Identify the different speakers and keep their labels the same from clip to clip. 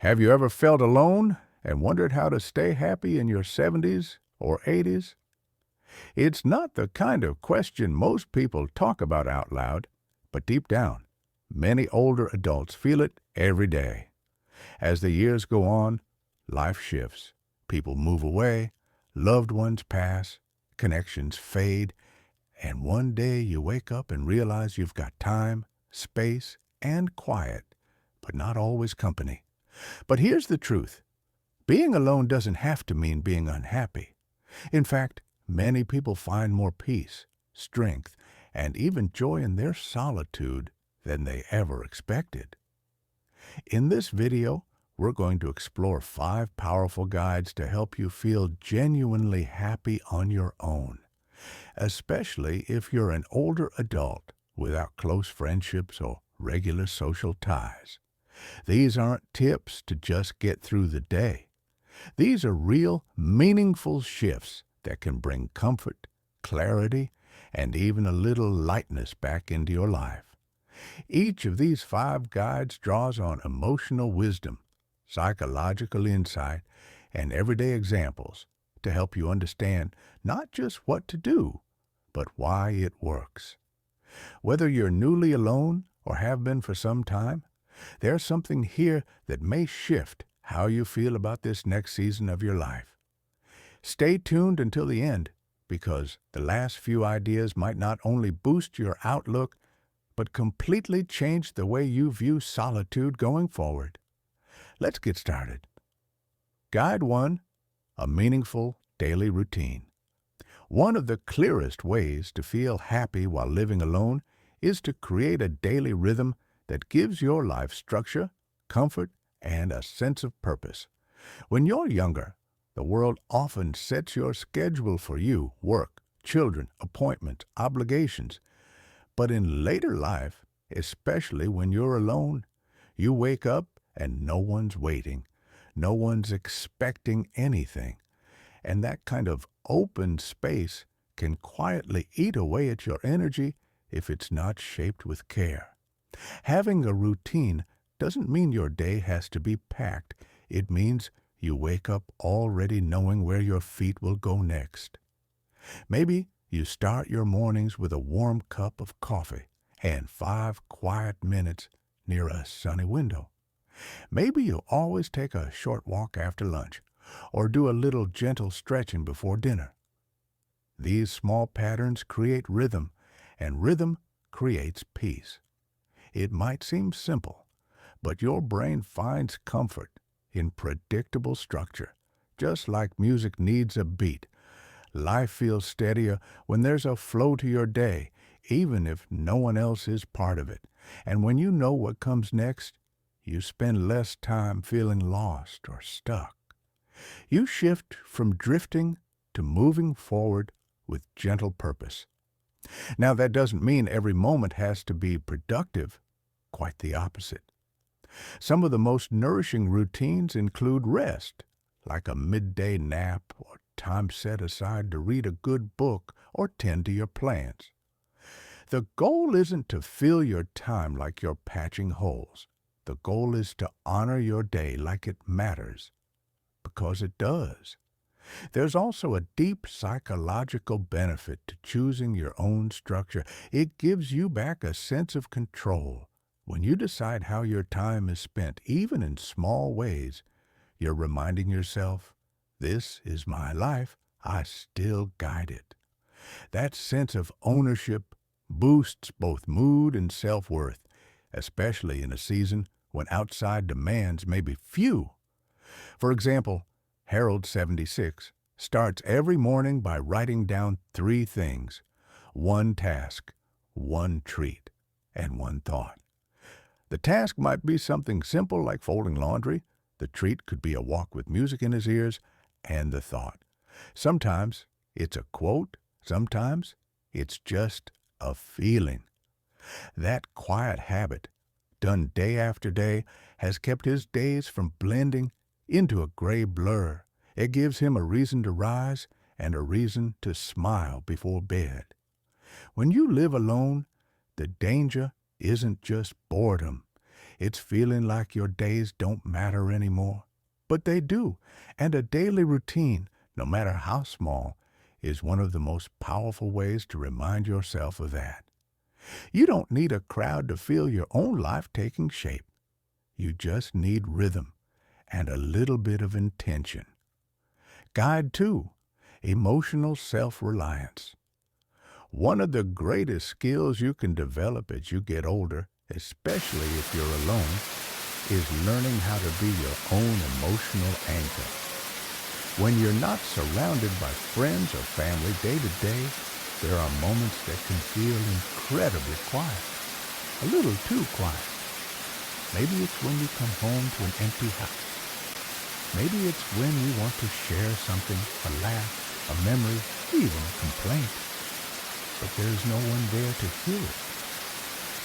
Speaker 1: Have you ever felt alone and wondered how to stay happy in your 70s or 80s? It's not the kind of question most people talk about out loud, but deep down, many older adults feel it every day. As the years go on, life shifts. People move away, loved ones pass, connections fade, and one day you wake up and realize you've got time, space, and quiet, but not always company. But here's the truth. Being alone doesn't have to mean being unhappy. In fact, many people find more peace, strength, and even joy in their solitude than they ever expected. In this video, we're going to explore 5 powerful guides to help you feel genuinely happy on your own, especially if you're an older adult without close friendships or regular social ties. These aren't tips to just get through the day. These are real, meaningful shifts that can bring comfort, clarity, and even a little lightness back into your life. Each of these 5 guides draws on emotional wisdom, psychological insight, and everyday examples to help you understand not just what to do, but why it works. Whether you're newly alone or have been for some time, there's something here that may shift how you feel about this next season of your life. Stay tuned until the end, because the last few ideas might not only boost your outlook, but completely change the way you view solitude going forward. Let's get started. Guide 1. A meaningful daily routine. One of the clearest ways to feel happy while living alone is to create a daily rhythm that gives your life structure, comfort, and a sense of purpose. When you're younger, the world often sets your schedule for you: work, children, appointments, obligations. But in later life, especially when you're alone, you wake up and no one's waiting. No one's expecting anything. And that kind of open space can quietly eat away at your energy if it's not shaped with care. Having a routine doesn't mean your day has to be packed. It means you wake up already knowing where your feet will go next. Maybe you start your mornings with a warm cup of coffee and 5 quiet minutes near a sunny window. Maybe you always take a short walk after lunch or do a little gentle stretching before dinner. These small patterns create rhythm, and rhythm creates peace. It might seem simple, but your brain finds comfort in predictable structure. Just like music needs a beat, life feels steadier when there's a flow to your day, even if no one else is part of it. And when you know what comes next, you spend less time feeling lost or stuck. You shift from drifting to moving forward with gentle purpose. Now, that doesn't mean every moment has to be productive. Quite the opposite. Some of the most nourishing routines include rest, like a midday nap or time set aside to read a good book or tend to your plants. The goal isn't to fill your time like you're patching holes. The goal is to honor your day like it matters, because it does. There's also a deep psychological benefit to choosing your own structure. It gives you back a sense of control. When you decide how your time is spent, even in small ways, you're reminding yourself, this is my life, I still guide it. That sense of ownership boosts both mood and self-worth, especially in a season when outside demands may be few. For example, Harold 76 starts every morning by writing down 3 things: 1 task, 1 treat, and 1 thought. The task might be something simple like folding laundry. The treat could be a walk with music in his ears. And the thought. Sometimes it's a quote. Sometimes it's just a feeling. That quiet habit, done day after day, has kept his days from blending into a gray blur. It gives him a reason to rise and a reason to smile before bed. When you live alone, the danger isn't just boredom. It's feeling like your days don't matter anymore. But they do, and a daily routine, no matter how small, is one of the most powerful ways to remind yourself of that. You don't need a crowd to feel your own life taking shape. You just need rhythm and a little bit of intention. Guide 2. Emotional self-reliance. One of the greatest skills you can develop as you get older, especially if you're alone, is learning how to be your own emotional anchor. When you're not surrounded by friends or family day to day, there are moments that can feel incredibly quiet, a little too quiet. Maybe it's when you come home to an empty house. Maybe it's when you want to share something, a laugh, a memory, even a complaint. But there's no one there to hear it.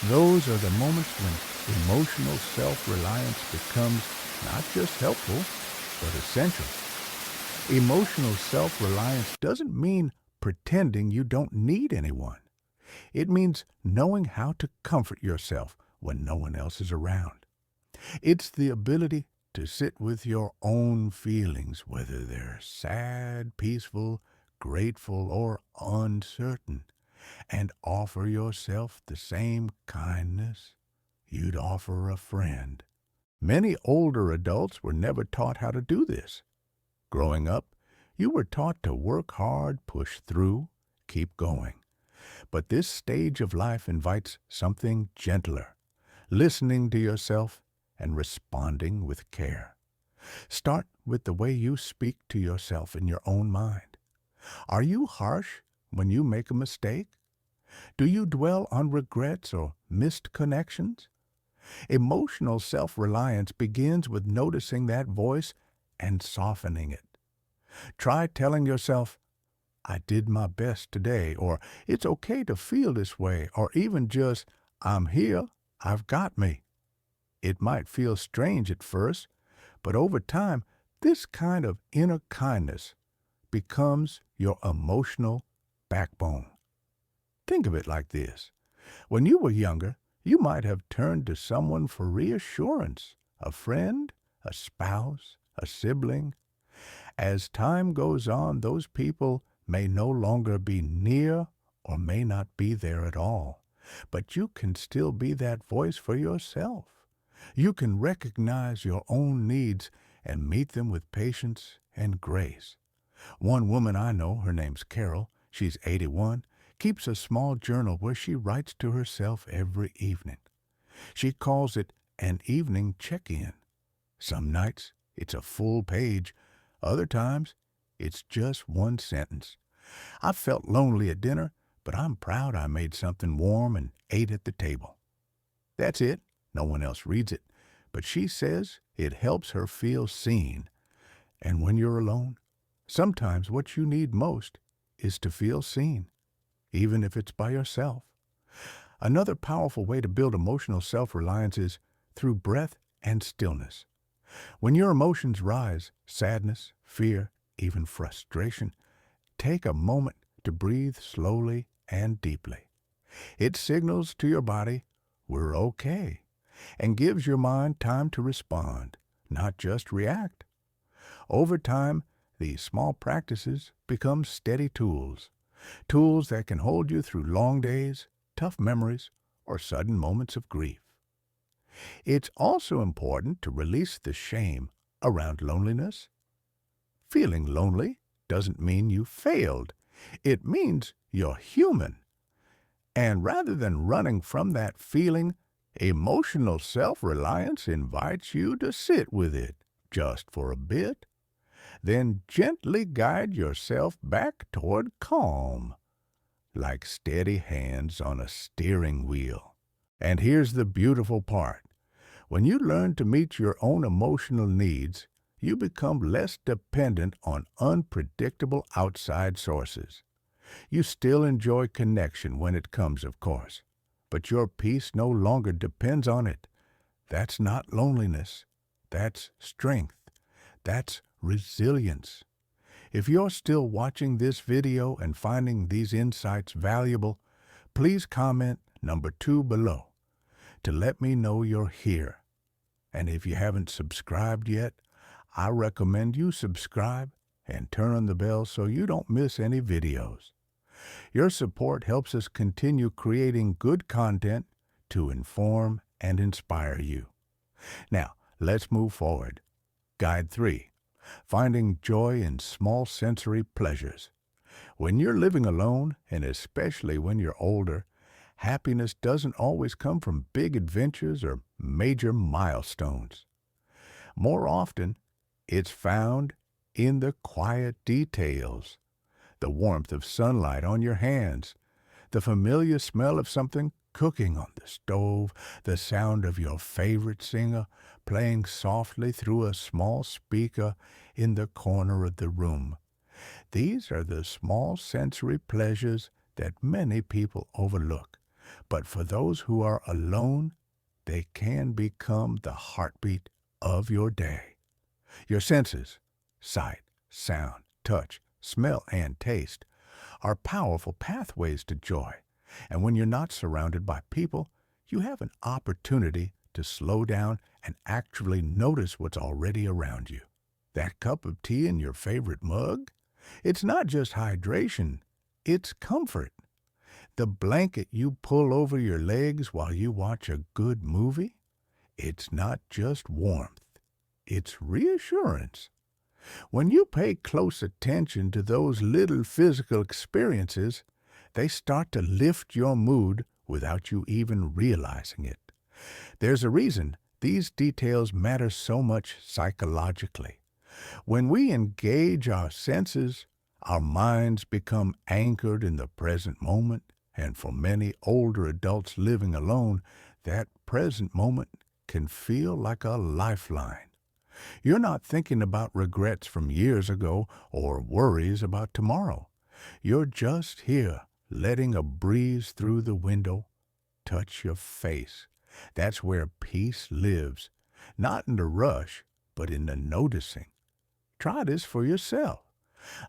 Speaker 1: Those are the moments when emotional self-reliance becomes not just helpful, but essential. Emotional self-reliance doesn't mean pretending you don't need anyone. It means knowing how to comfort yourself when no one else is around. It's the ability to sit with your own feelings, whether they're sad, peaceful, grateful, or uncertain, and offer yourself the same kindness you'd offer a friend. Many older adults were never taught how to do this. Growing up, you were taught to work hard, push through, keep going. But this stage of life invites something gentler, listening to yourself and responding with care. Start with the way you speak to yourself in your own mind. Are you harsh when you make a mistake? Do you dwell on regrets or missed connections? Emotional self-reliance begins with noticing that voice and softening it. Try telling yourself, I did my best today, or it's okay to feel this way, or even just, I'm here, I've got me. It might feel strange at first, but over time, this kind of inner kindness becomes your emotional backbone. Think of it like this. When you were younger, you might have turned to someone for reassurance, a friend, a spouse, a sibling. As time goes on, those people may no longer be near or may not be there at all, but you can still be that voice for yourself. You can recognize your own needs and meet them with patience and grace. One woman I know, her name's Carol, she's 81, keeps a small journal where she writes to herself every evening. She calls it an evening check-in. Some nights it's a full page. Other times it's just one sentence. I felt lonely at dinner, but I'm proud I made something warm and ate at the table. That's it. No one else reads it. But she says it helps her feel seen. And when you're alone, sometimes what you need most is to feel seen, even if it's by yourself. Another powerful way to build emotional self-reliance is through breath and stillness. When your emotions rise, sadness, fear, even frustration, take a moment to breathe slowly and deeply. It signals to your body, we're okay, and gives your mind time to respond, not just react. Over time, these small practices become steady tools that can hold you through long days, tough memories, or sudden moments of grief. It's also important to release the shame around loneliness. Feeling lonely doesn't mean you failed. It means you're human. And rather than running from that feeling, emotional self-reliance invites you to sit with it just for a bit. Then gently guide yourself back toward calm, like steady hands on a steering wheel. And here's the beautiful part. When you learn to meet your own emotional needs, you become less dependent on unpredictable outside sources. You still enjoy connection when it comes, of course, but your peace no longer depends on it. That's not loneliness. That's strength. That's resilience. If you're still watching this video and finding these insights valuable, please comment number 2 below to let me know you're here And if you haven't subscribed yet, I recommend you subscribe and turn on the bell so you don't miss any videos. Your support helps us continue creating good content to inform and inspire you. Now, let's move forward. Guide 3. Finding joy in small sensory pleasures. When you're living alone, and especially when you're older, happiness doesn't always come from big adventures or major milestones. More often, it's found in the quiet details, the warmth of sunlight on your hands, the familiar smell of something cooking on the stove, the sound of your favorite singer playing softly through a small speaker in the corner of the room. These are the small sensory pleasures that many people overlook. But for those who are alone, they can become the heartbeat of your day. Your senses, sight, sound, touch, smell, and taste, are powerful pathways to joy. And when you're not surrounded by people, you have an opportunity to slow down and actually notice what's already around you. That cup of tea in your favorite mug? It's not just hydration, it's comfort. The blanket you pull over your legs while you watch a good movie? It's not just warmth, it's reassurance. When you pay close attention to those little physical experiences, they start to lift your mood without you even realizing it. There's a reason these details matter so much psychologically. When we engage our senses, our minds become anchored in the present moment, and for many older adults living alone, that present moment can feel like a lifeline. You're not thinking about regrets from years ago or worries about tomorrow. You're just here, letting a breeze through the window touch your face. That's where peace lives, not in the rush, but in the noticing. Try this for yourself.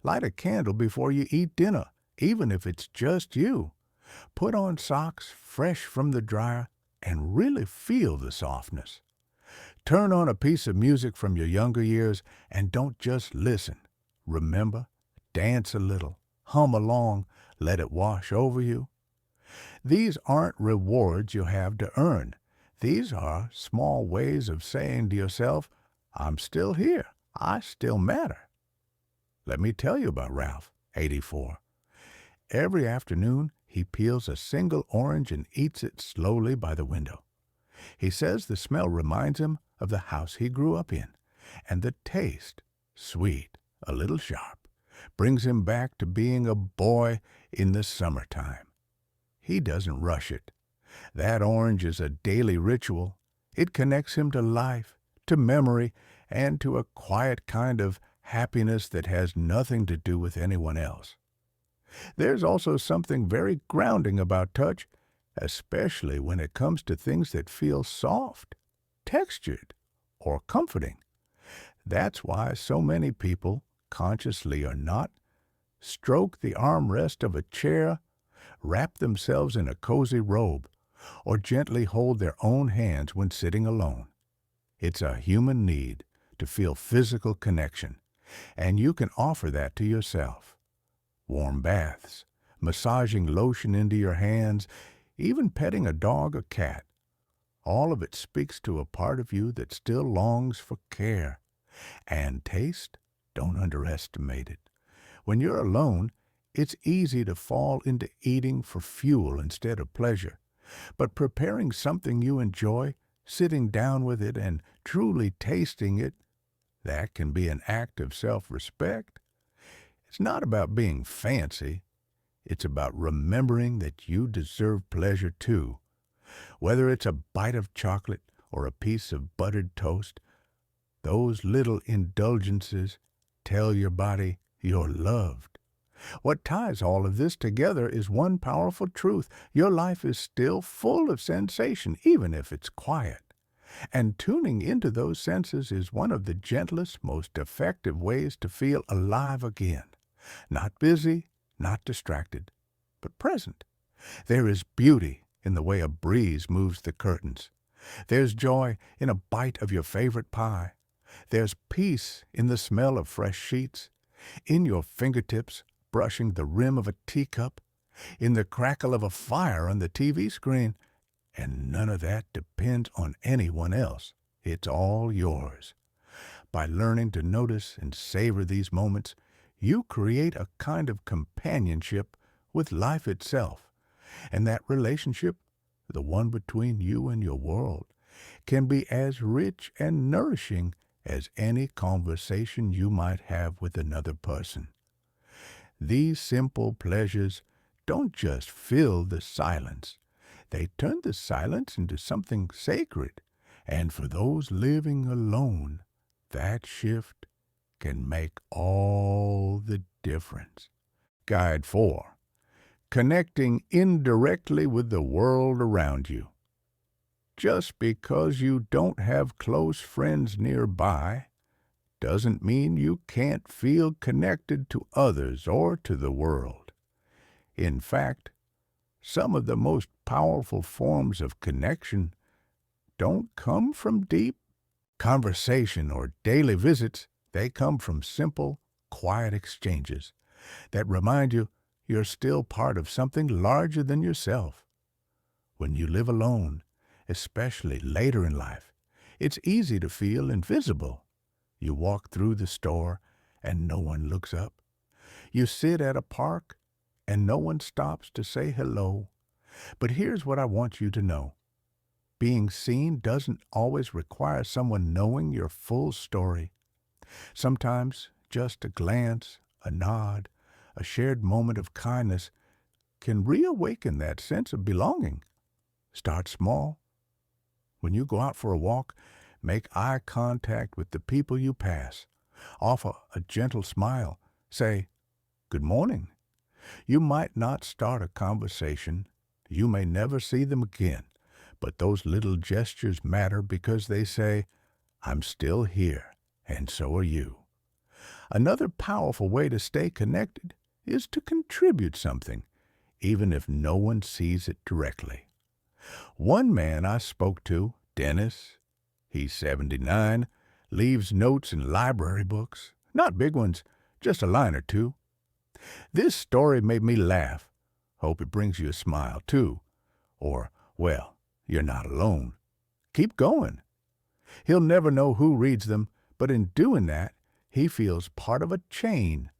Speaker 1: Light a candle before you eat dinner, even if it's just you. Put on socks fresh from the dryer and really feel the softness. Turn on a piece of music from your younger years and don't just listen. Remember, dance a little, hum along, let it wash over you. These aren't rewards you have to earn. These are small ways of saying to yourself, I'm still here. I still matter. Let me tell you about Ralph, 84. Every afternoon, he peels a single orange and eats it slowly by the window. He says the smell reminds him of the house he grew up in, and the taste, sweet, a little sharp, brings him back to being a boy in the summertime. He doesn't rush it. That orange is a daily ritual. It connects him to life, to memory, and to a quiet kind of happiness that has nothing to do with anyone else. There's also something very grounding about touch, especially when it comes to things that feel soft, textured, or comforting. That's why so many people, consciously or not, stroke the armrest of a chair, wrap themselves in a cozy robe, or gently hold their own hands when sitting alone. It's a human need to feel physical connection, and you can offer that to yourself. Warm baths, massaging lotion into your hands, even petting a dog or cat. All of it speaks to a part of you that still longs for care. And taste, don't underestimate it. When you're alone, it's easy to fall into eating for fuel instead of pleasure. But preparing something you enjoy, sitting down with it and truly tasting it, that can be an act of self-respect. It's not about being fancy. It's about remembering that you deserve pleasure too. Whether it's a bite of chocolate or a piece of buttered toast, those little indulgences tell your body you're loved. What ties all of this together is one powerful truth. Your life is still full of sensation, even if it's quiet. And tuning into those senses is one of the gentlest, most effective ways to feel alive again. Not busy, not distracted, but present. There is beauty in the way a breeze moves the curtains, There's joy in a bite of your favorite pie. There's peace in the smell of fresh sheets, in your fingertips brushing the rim of a teacup, in the crackle of a fire on the TV screen, and none of that depends on anyone else. It's all yours. By learning to notice and savor these moments, you create a kind of companionship with life itself. And that relationship, the one between you and your world, can be as rich and nourishing as any conversation you might have with another person. These simple pleasures don't just fill the silence. They turn the silence into something sacred. And for those living alone, that shift can make all the difference. Guide 4. Connecting indirectly with the world around you. Just because you don't have close friends nearby doesn't mean you can't feel connected to others or to the world. In fact, some of the most powerful forms of connection don't come from deep conversation or daily visits. They come from simple, quiet exchanges that remind you you're still part of something larger than yourself. When you live alone, especially later in life, it's easy to feel invisible. You walk through the store and no one looks up. You sit at a park and no one stops to say hello. But here's what I want you to know. Being seen doesn't always require someone knowing your full story. Sometimes just a glance, a nod, a shared moment of kindness can reawaken that sense of belonging. Start small. When you go out for a walk, make eye contact with the people you pass. Offer a gentle smile. Say, "Good morning." You might not start a conversation. You may never see them again. But those little gestures matter because they say, "I'm still here, and so are you." Another powerful way to stay connected is to contribute something, even if no one sees it directly. One man I spoke to, Dennis, he's 79, leaves notes in library books, not big ones, just a line or two. This story made me laugh. Hope it brings you a smile, too. Or, well, you're not alone. Keep going. He'll never know who reads them, but in doing that, he feels part of a chain,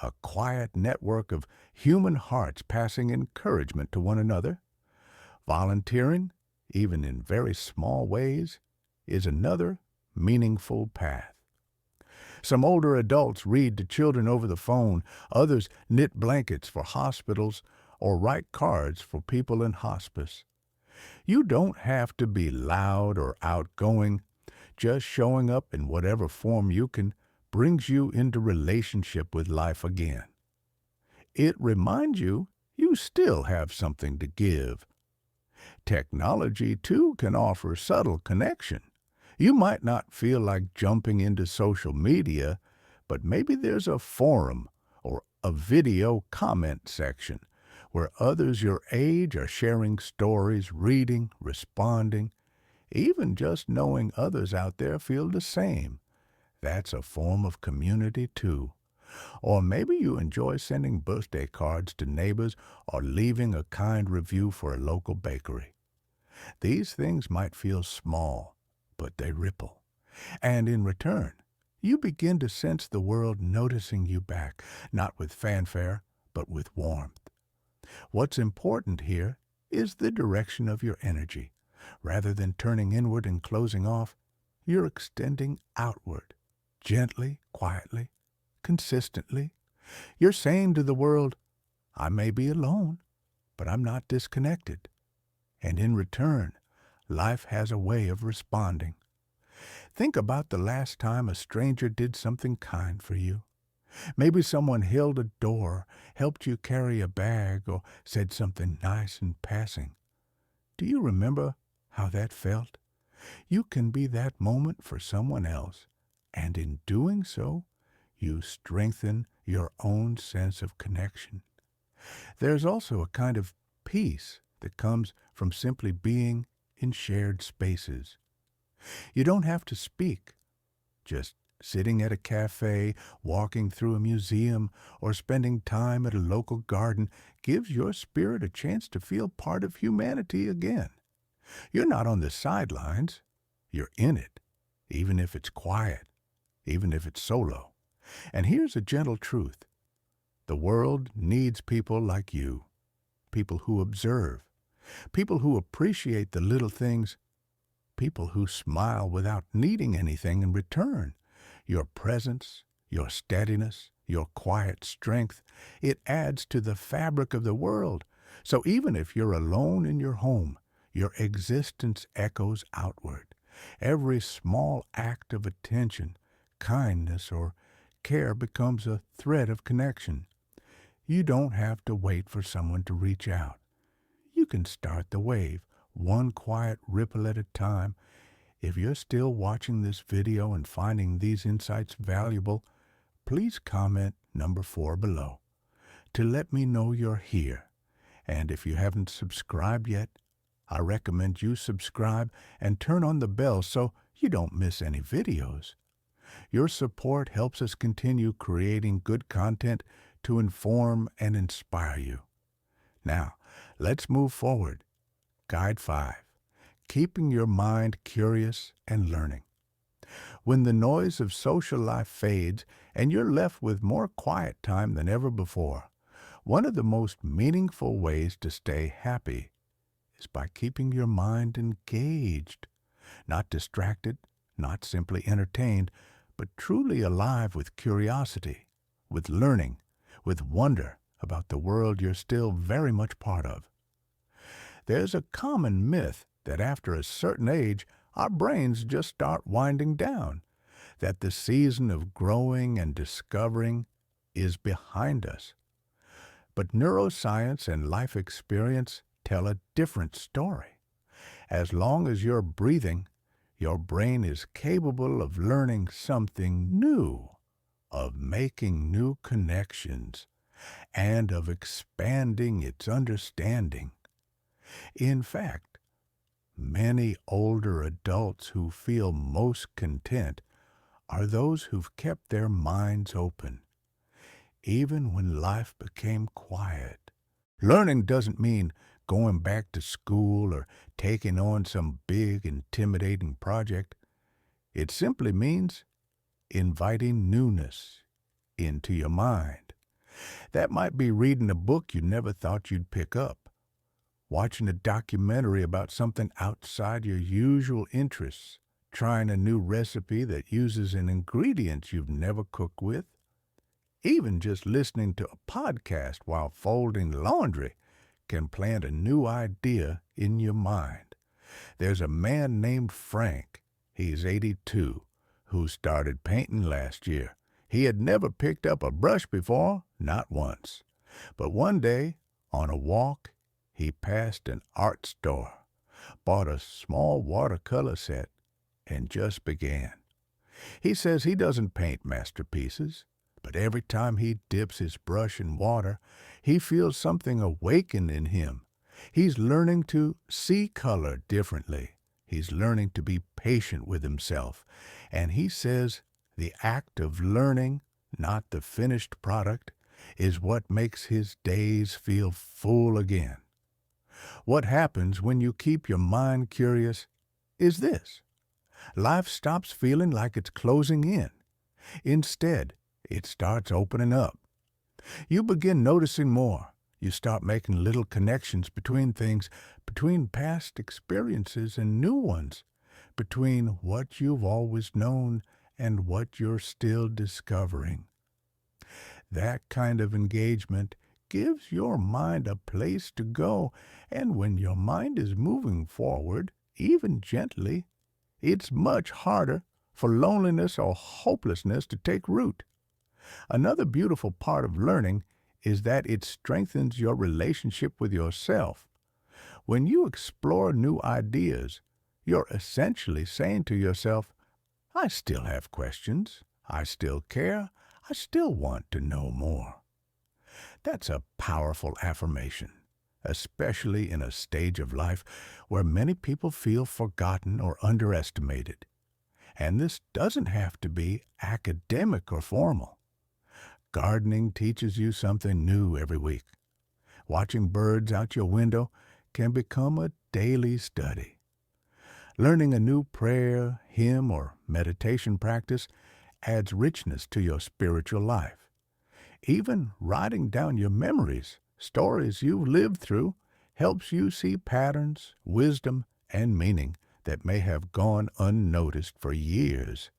Speaker 1: a quiet network of human hearts passing encouragement to one another. Volunteering, even in very small ways, is another meaningful path. Some older adults read to children over the phone, others knit blankets for hospitals or write cards for people in hospice. You don't have to be loud or outgoing. Just showing up in whatever form you can brings you into relationship with life again. It reminds you you still have something to give. Technology, too, can offer subtle connection. You might not feel like jumping into social media, but maybe there's a forum or a video comment section where others your age are sharing stories, reading, responding. Even just knowing others out there feel the same. That's a form of community, too. Or maybe you enjoy sending birthday cards to neighbors or leaving a kind review for a local bakery. These things might feel small, but they ripple. And in return, you begin to sense the world noticing you back, not with fanfare, but with warmth. What's important here is the direction of your energy. Rather than turning inward and closing off, you're extending outward, gently, quietly, consistently. You're saying to the world, "I may be alone, but I'm not disconnected." And in return, life has a way of responding. Think about the last time a stranger did something kind for you. Maybe someone held a door, helped you carry a bag, or said something nice in passing. Do you remember how that felt? You can be that moment for someone else, and in doing so, you strengthen your own sense of connection. There's also a kind of peace that comes from simply being in shared spaces. You don't have to speak. Just sitting at a cafe, walking through a museum, or spending time at a local garden gives your spirit a chance to feel part of humanity again. You're not on the sidelines. You're in it, even if it's quiet, even if it's solo. And here's a gentle truth. The world needs people like you, people who observe, people who appreciate the little things, people who smile without needing anything in return. Your presence, your steadiness, your quiet strength, it adds to the fabric of the world. So even if you're alone in your home, your existence echoes outward. Every small act of attention, kindness, or care becomes a thread of connection. You don't have to wait for someone to reach out. You can start the wave, one quiet ripple at a time. If you're still watching this video and finding these insights valuable, please comment number 4 below to let me know you're here. And if you haven't subscribed yet, I recommend you subscribe and turn on the bell so you don't miss any videos. Your support helps us continue creating good content to inform and inspire you. Now, let's move forward. Guide 5. Keeping your mind curious and learning. When the noise of social life fades and you're left with more quiet time than ever before, one of the most meaningful ways to stay happy is by keeping your mind engaged, not distracted, not simply entertained, but truly alive with curiosity, with learning, with wonder about the world you're still very much part of. There's a common myth that after a certain age, our brains just start winding down, that the season of growing and discovering is behind us. But neuroscience and life experience tell a different story. As long as you're breathing, your brain is capable of learning something new, of making new connections, and of expanding its understanding. In fact, many older adults who feel most content are those who've kept their minds open, even when life became quiet. Learning doesn't mean going back to school or taking on some big, intimidating project. It simply means inviting newness into your mind. That might be reading a book you never thought you'd pick up, watching a documentary about something outside your usual interests, trying a new recipe that uses an ingredient you've never cooked with, even just listening to a podcast while folding laundry can plant a new idea in your mind. There's a man named Frank, he's 82, who started painting last year. He had never picked up a brush before, not once. But one day, on a walk, he passed an art store, bought a small watercolor set, and just began. He says he doesn't paint masterpieces, but every time he dips his brush in water, he feels something awaken in him. He's learning to see color differently. He's learning to be patient with himself. And he says the act of learning, not the finished product, is what makes his days feel full again. What happens when you keep your mind curious is this. Life stops feeling like it's closing in. Instead, it starts opening up. You begin noticing more. You start making little connections between things, between past experiences and new ones, between what you've always known and what you're still discovering. That kind of engagement gives your mind a place to go, and when your mind is moving forward, even gently, it's much harder for loneliness or hopelessness to take root. Another beautiful part of learning is that it strengthens your relationship with yourself. When you explore new ideas, you're essentially saying to yourself, I still have questions, I still care, I still want to know more. That's a powerful affirmation, especially in a stage of life where many people feel forgotten or underestimated. And this doesn't have to be academic or formal. Gardening teaches you something new every week. Watching birds out your window can become a daily study. Learning a new prayer, hymn, or meditation practice adds richness to your spiritual life. Even writing down your memories, stories you've lived through, helps you see patterns, wisdom, and meaning that may have gone unnoticed for years.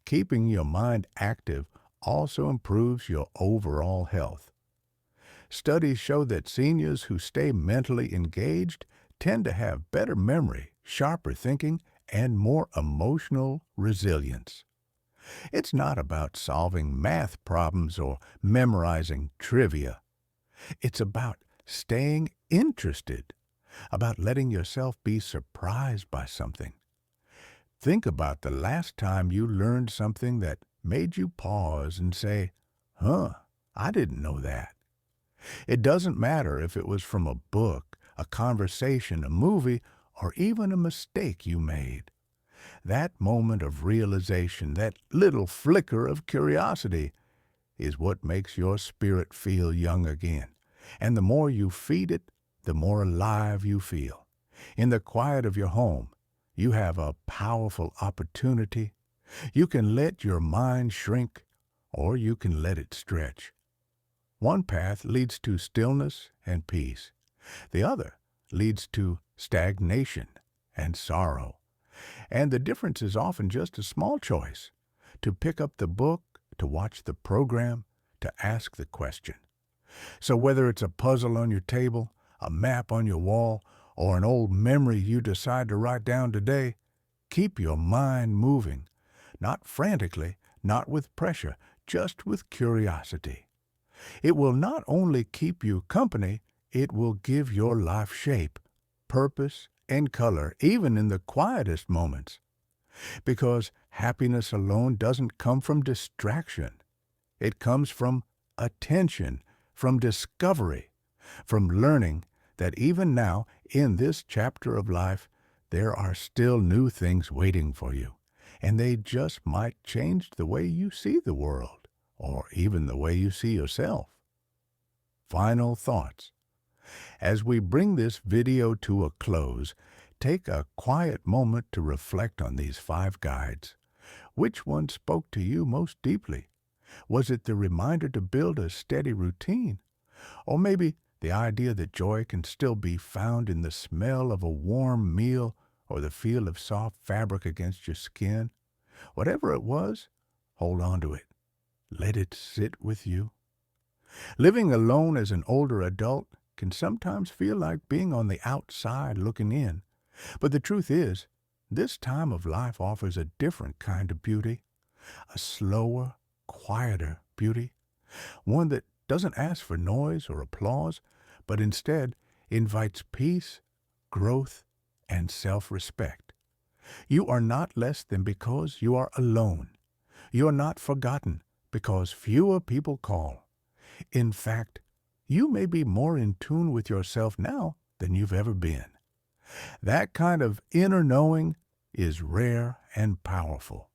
Speaker 1: Keeping your mind active also improves your overall health. Studies show that seniors who stay mentally engaged tend to have better memory, sharper thinking, and more emotional resilience. It's not about solving math problems or memorizing trivia. It's about staying interested, about letting yourself be surprised by something. Think about the last time you learned something that made you pause and say, I didn't know that. It doesn't matter if it was from a book, a conversation, a movie, or even a mistake you made. That moment of realization, that little flicker of curiosity, is what makes your spirit feel young again. And the more you feed it, the more alive you feel. In the quiet of your home, you have a powerful opportunity. You can let your mind shrink, or you can let it stretch. One path leads to stillness and peace. The other leads to stagnation and sorrow. And the difference is often just a small choice: to pick up the book, to watch the program, to ask the question. So whether it's a puzzle on your table, a map on your wall, or an old memory you decide to write down today, keep your mind moving, not frantically, not with pressure, just with curiosity. It will not only keep you company, it will give your life shape, purpose, and color, even in the quietest moments. Because happiness alone doesn't come from distraction. It comes from attention, from discovery, from learning that even now, in this chapter of life, there are still new things waiting for you, and they just might change the way you see the world, or even the way you see yourself. Final thoughts. As we bring this video to a close, take a quiet moment to reflect on these 5 guides. Which one spoke to you most deeply? Was it the reminder to build a steady routine? Or maybe the idea that joy can still be found in the smell of a warm meal or the feel of soft fabric against your skin? Whatever it was, hold on to it. Let it sit with you. Living alone as an older adult can sometimes feel like being on the outside looking in. But the truth is, this time of life offers a different kind of beauty, a slower, quieter beauty, one that doesn't ask for noise or applause, but instead invites peace, growth, and self-respect. You are not less than because you are alone. You are not forgotten because fewer people call. In fact, you may be more in tune with yourself now than you've ever been. That kind of inner knowing is rare and powerful.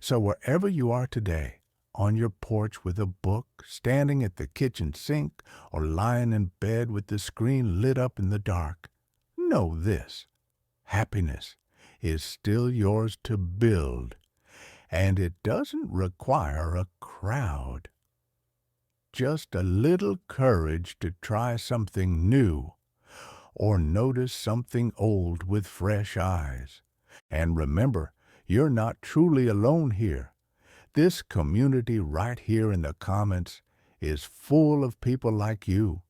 Speaker 1: So wherever you are today, on your porch with a book, standing at the kitchen sink, or lying in bed with the screen lit up in the dark, know this: happiness is still yours to build, and it doesn't require a crowd. Just a little courage to try something new, or notice something old with fresh eyes. And remember, you're not truly alone here. This community right here in the comments is full of people like you,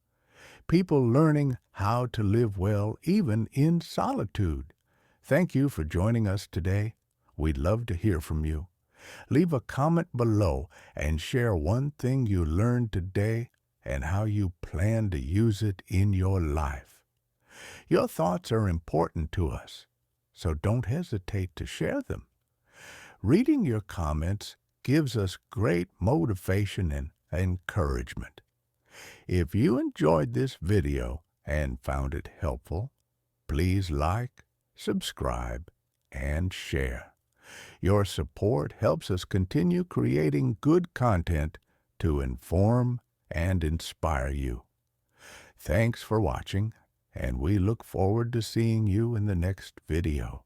Speaker 1: people learning how to live well even in solitude. Thank you for joining us today. We'd love to hear from you. Leave a comment below and share one thing you learned today and how you plan to use it in your life. Your thoughts are important to us, so don't hesitate to share them. Reading your comments gives us great motivation and encouragement. If you enjoyed this video, and found it helpful, please like, subscribe, and share. Your support helps us continue creating good content to inform and inspire you. Thanks for watching, and we look forward to seeing you in the next video.